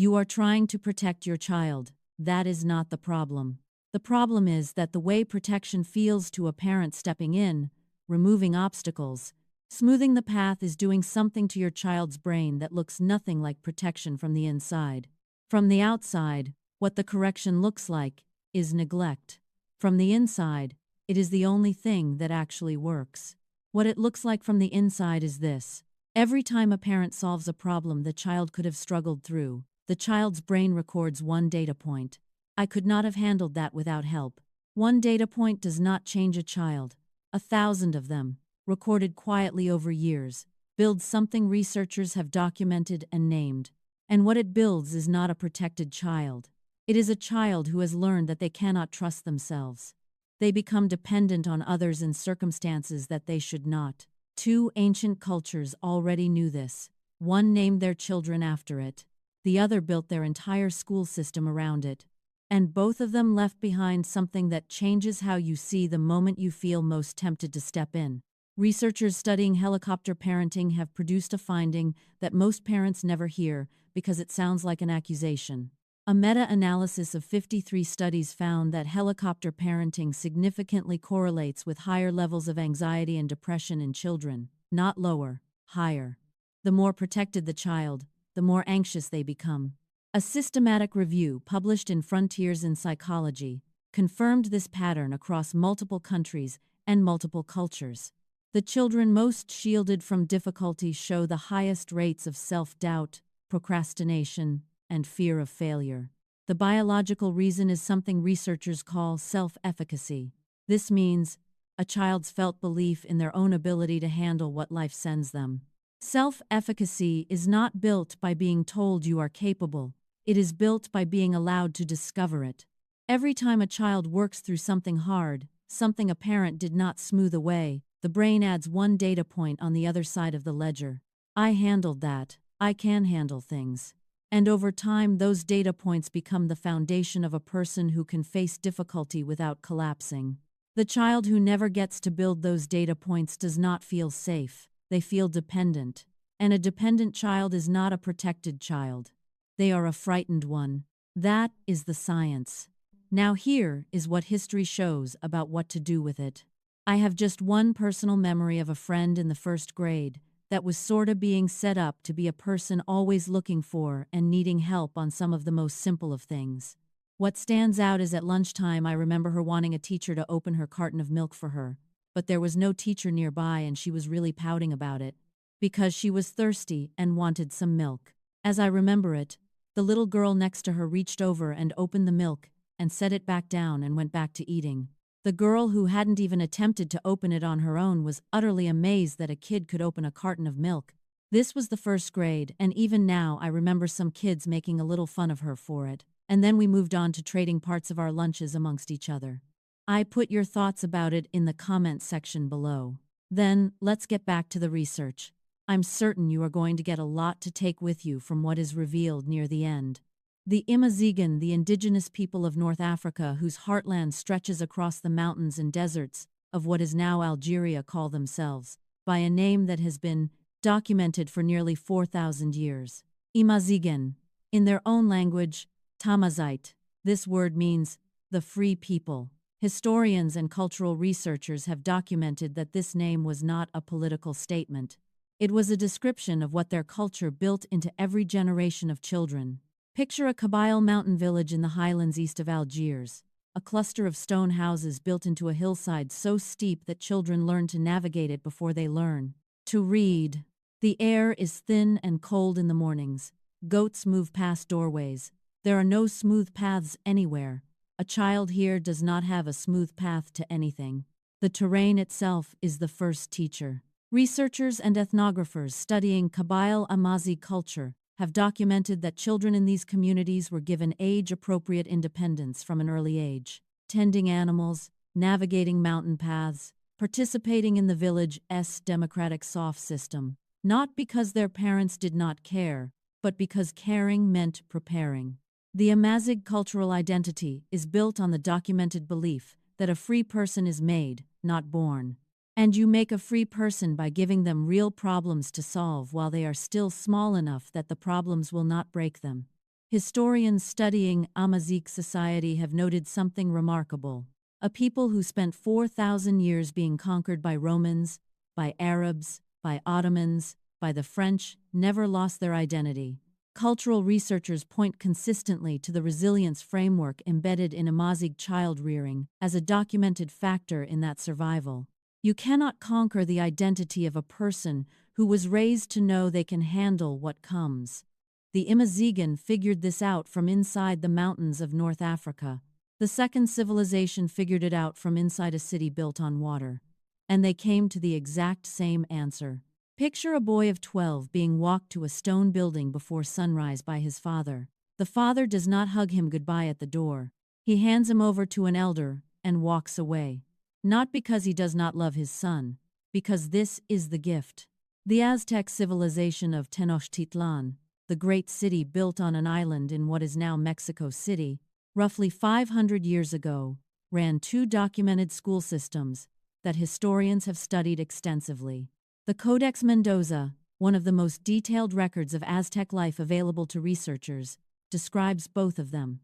You are trying to protect your child. That is not the problem. The problem is that the way protection feels to a parent stepping in, removing obstacles, smoothing the path is doing something to your child's brain that looks nothing like protection from the inside. From the outside, what the correction looks like is neglect. From the inside, it is the only thing that actually works. What it looks like from the inside is this. Every time a parent solves a problem the child could have struggled through, the child's brain records one data point. I could not have handled that without help. One data point does not change a child. 1,000 of them, recorded quietly over years, build something researchers have documented and named. And what it builds is not a protected child. It is a child who has learned that they cannot trust themselves. They become dependent on others in circumstances that they should not. Two ancient cultures already knew this. One named their children after it. The other built their entire school system around it. And both of them left behind something that changes how you see the moment you feel most tempted to step in. Researchers studying helicopter parenting have produced a finding that most parents never hear because it sounds like an accusation. A meta-analysis of 53 studies found that helicopter parenting significantly correlates with higher levels of anxiety and depression in children, not lower, higher. The more protected the child, the more anxious they become. A systematic review published in Frontiers in Psychology confirmed this pattern across multiple countries and multiple cultures. The children most shielded from difficulty show the highest rates of self-doubt, procrastination, and fear of failure. The biological reason is something researchers call self-efficacy. This means a child's felt belief in their own ability to handle what life sends them. Self-efficacy is not built by being told you are capable. It is built by being allowed to discover it. Every time a child works through something hard, something a parent did not smooth away, the brain adds one data point on the other side of the ledger. I handled that. I can handle things. And over time, those data points become the foundation of a person who can face difficulty without collapsing. The child who never gets to build those data points does not feel safe. They feel dependent. And a dependent child is not a protected child. They are a frightened one. That is the science. Now here is what history shows about what to do with it. I have just one personal memory of a friend in the first grade that was sorta being set up to be a person always looking for and needing help on some of the most simple of things. What stands out is at lunchtime I remember her wanting a teacher to open her carton of milk for her, but there was no teacher nearby and she was really pouting about it, because she was thirsty and wanted some milk. As I remember it, the little girl next to her reached over and opened the milk and set it back down and went back to eating. The girl who hadn't even attempted to open it on her own was utterly amazed that a kid could open a carton of milk. This was the first grade, and even now I remember some kids making a little fun of her for it, and then we moved on to trading parts of our lunches amongst each other. I put your thoughts about it in the comment section below. Then, let's get back to the research. I'm certain you are going to get a lot to take with you from what is revealed near the end. The Imazigan, the indigenous people of North Africa whose heartland stretches across the mountains and deserts of what is now Algeria, call themselves by a name that has been documented for nearly 4,000 years. Imazigan. In their own language, Tamazite. This word means the free people. Historians and cultural researchers have documented that this name was not a political statement. It was a description of what their culture built into every generation of children. Picture a Kabyle mountain village in the highlands east of Algiers, a cluster of stone houses built into a hillside so steep that children learn to navigate it before they learn to read. The air is thin and cold in the mornings. Goats move past doorways. There are no smooth paths anywhere. A child here does not have a smooth path to anything. The terrain itself is the first teacher. Researchers and ethnographers studying Kabyle Amazi culture have documented that children in these communities were given age-appropriate independence from an early age, tending animals, navigating mountain paths, participating in the village's democratic soft system, not because their parents did not care, but because caring meant preparing. The Amazigh cultural identity is built on the documented belief that a free person is made, not born. And you make a free person by giving them real problems to solve while they are still small enough that the problems will not break them. Historians studying Amazigh society have noted something remarkable. A people who spent 4,000 years being conquered by Romans, by Arabs, by Ottomans, by the French, never lost their identity. Cultural researchers point consistently to the resilience framework embedded in Amazigh child rearing as a documented factor in that survival. You cannot conquer the identity of a person who was raised to know they can handle what comes. The Amazighan figured this out from inside the mountains of North Africa. The second civilization figured it out from inside a city built on water. And they came to the exact same answer. Picture a boy of 12 being walked to a stone building before sunrise by his father. The father does not hug him goodbye at the door. He hands him over to an elder and walks away. Not because he does not love his son, because this is the gift. The Aztec civilization of Tenochtitlan, the great city built on an island in what is now Mexico City, roughly 500 years ago, ran two documented school systems that historians have studied extensively. The Codex Mendoza, one of the most detailed records of Aztec life available to researchers, describes both of them.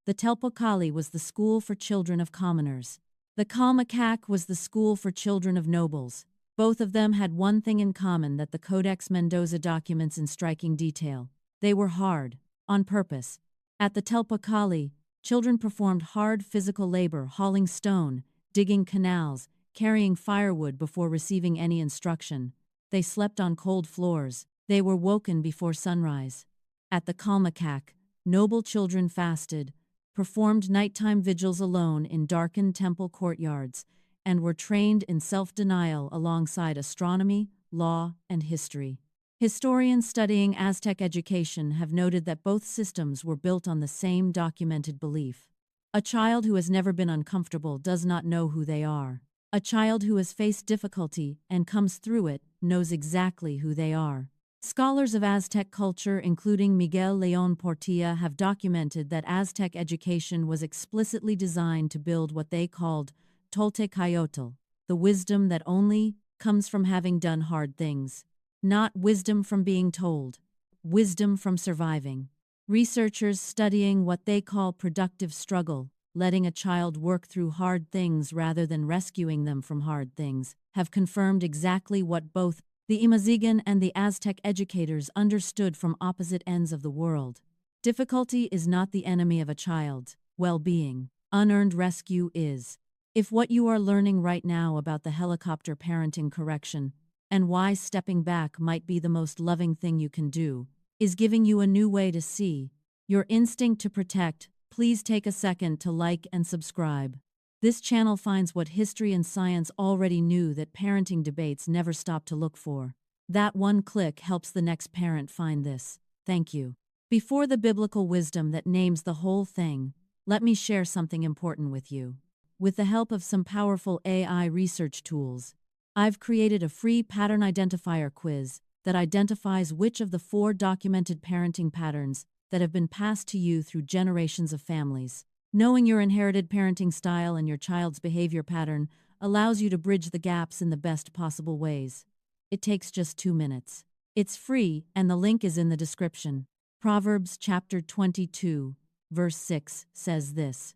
The Telpocalli was the school for children of commoners. The Calmacac was the school for children of nobles. Both of them had one thing in common that the Codex Mendoza documents in striking detail. They were hard, on purpose. At the Telpocalli, children performed hard physical labor, hauling stone, digging canals, carrying firewood before receiving any instruction. They slept on cold floors. They were woken before sunrise. At the Calmacac, noble children fasted, performed nighttime vigils alone in darkened temple courtyards, and were trained in self-denial alongside astronomy, law, and history. Historians studying Aztec education have noted that both systems were built on the same documented belief. A child who has never been uncomfortable does not know who they are. A child who has faced difficulty and comes through it knows exactly who they are. Scholars of Aztec culture, including Miguel León Portilla, have documented that Aztec education was explicitly designed to build what they called Toltecayotl, the wisdom that only comes from having done hard things. Not wisdom from being told, wisdom from surviving. Researchers studying what they call productive struggle, letting a child work through hard things rather than rescuing them from hard things, have confirmed exactly what both the Amazighan and the Aztec educators understood from opposite ends of the world. Difficulty is not the enemy of a child's well-being. Unearned rescue is. If what you are learning right now about the helicopter parenting correction and why stepping back might be the most loving thing you can do, is giving you a new way to see your instinct to protect, please take a second to like and subscribe. This channel finds what history and science already knew that parenting debates never stop to look for. That one click helps the next parent find this. Thank you. Before the biblical wisdom that names the whole thing, let me share something important with you. With the help of some powerful AI research tools, I've created a free pattern identifier quiz that identifies which of the 4 documented parenting patterns that have been passed to you through generations of families. Knowing your inherited parenting style and your child's behavior pattern allows you to bridge the gaps in the best possible ways. It takes just 2 minutes. It's free, and the link is in the description. Proverbs chapter 22, verse 6 says this: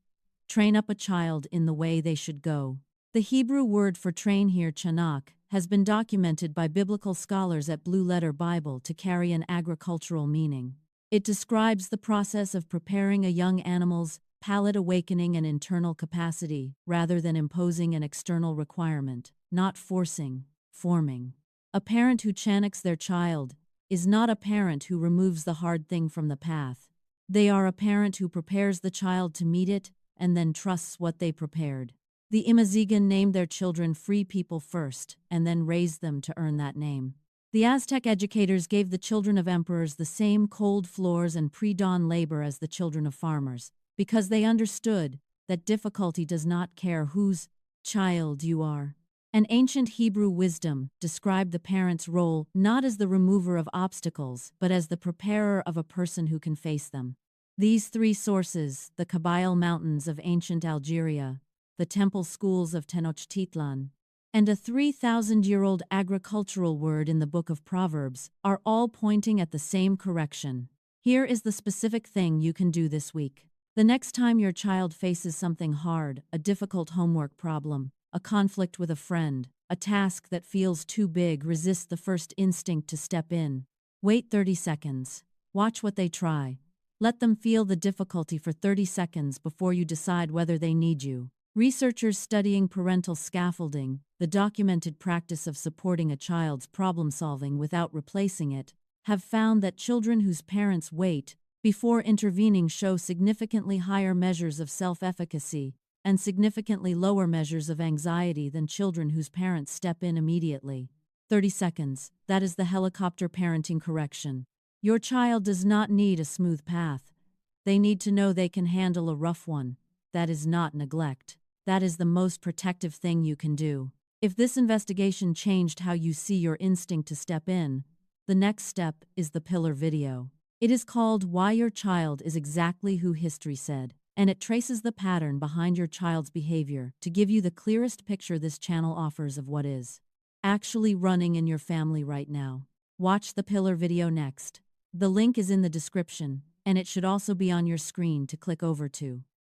"Train up a child in the way they should go." The Hebrew word for train here, chanakh, has been documented by biblical scholars at Blue Letter Bible to carry an agricultural meaning. It describes the process of preparing a young animal's palate awakening and internal capacity, rather than imposing an external requirement, not forcing, forming. A parent who chanaks their child is not a parent who removes the hard thing from the path. They are a parent who prepares the child to meet it and then trusts what they prepared. The Amazighan named their children free people first, and then raised them to earn that name. The Aztec educators gave the children of emperors the same cold floors and pre-dawn labor as the children of farmers, because they understood that difficulty does not care whose child you are. An ancient Hebrew wisdom described the parent's role not as the remover of obstacles, but as the preparer of a person who can face them. These 3 sources, the Kabyle Mountains of ancient Algeria, the temple schools of Tenochtitlan, and a 3,000-year-old agricultural word in the book of Proverbs, are all pointing at the same correction. Here is the specific thing you can do this week. The next time your child faces something hard, a difficult homework problem, a conflict with a friend, a task that feels too big, resist the first instinct to step in. Wait 30 seconds. Watch what they try. Let them feel the difficulty for 30 seconds before you decide whether they need you. Researchers studying parental scaffolding, the documented practice of supporting a child's problem-solving without replacing it, have found that children whose parents wait before intervening show significantly higher measures of self-efficacy and significantly lower measures of anxiety than children whose parents step in immediately. 30 seconds, that is the helicopter parenting correction. Your child does not need a smooth path. They need to know they can handle a rough one. That is not neglect. That is the most protective thing you can do. If this investigation changed how you see your instinct to step in, the next step is the pillar video. It is called Why Your Child is Exactly Who History Said, and it traces the pattern behind your child's behavior to give you the clearest picture this channel offers of what is actually running in your family right now. Watch the pillar video next. The link is in the description, and it should also be on your screen to click over to.